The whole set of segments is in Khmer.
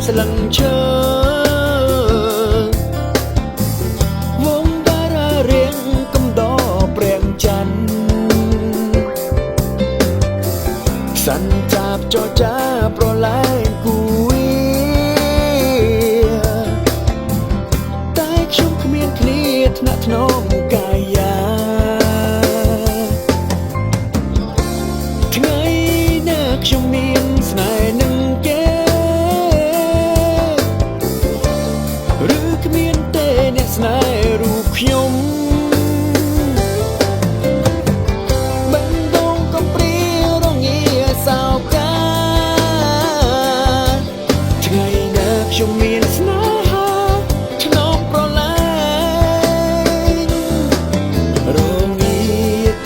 ស្លឹងឈើវងតារារៀងកំដរព្រាំងច័ន្ទសាន់ចាប់ចរចាប្រឡែងគូវាតែខ្ញុំគ្មានគ្នាថ្នាក់ថ្នមកាយាថ្ងៃណាខ្ញុំមានស្នេហ៍នឹងគេឬគ្មានទេអ្នកស្នេហ៍រូបខ្ញុំបណ្ដងកំព្រារងាសោកាថ្ងៃណាខ្ញុំមានស្នេហាឆ្នងប្រឡែងរងា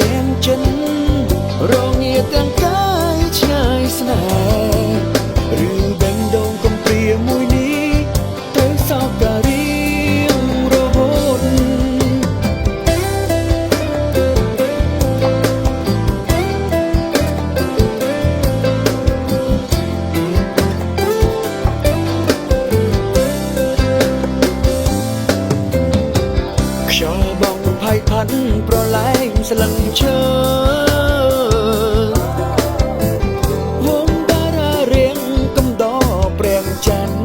ទាំងចិត្តរងាទាំងកាយឆ្ងាយស្នេហ៍ឬបេះដូងកំព្រាមួយនេះទៅសោការៀងរហូតខ្យល់បងភ័យផាត់ប្រឡែងស្លឹងឈើវងតារារៀងកំដរព្រាំងច័ន្ទ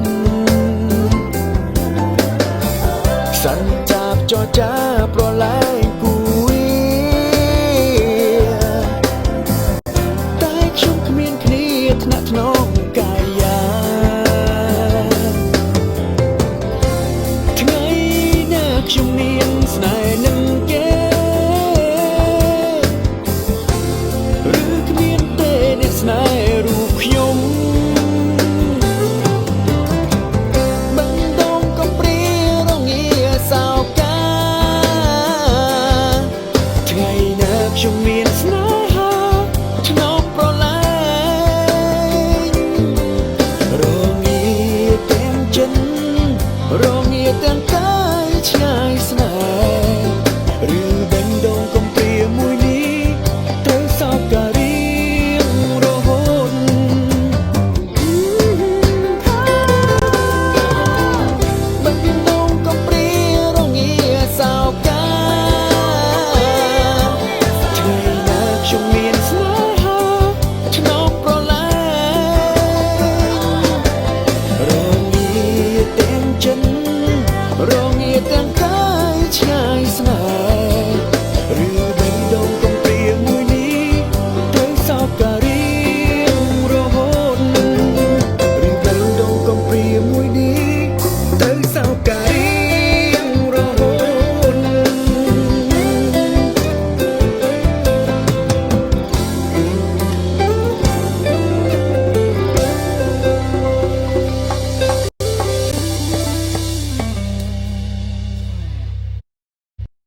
សាន់ចាប់ចរចាប្រឡែងគូវាតែខ្ញុំគ្មានគ្នាថ្នាក់ថ្នមកាយាថ្ងៃណាខ្ញុំមានស្នេហ៍នឹងគេឬគ្មានទេអ្នកស្នេហ៍រូបខ្ញុំបណ្ដងកំព្រារងាសោកាថ្ងៃណាខ្ញុំមាន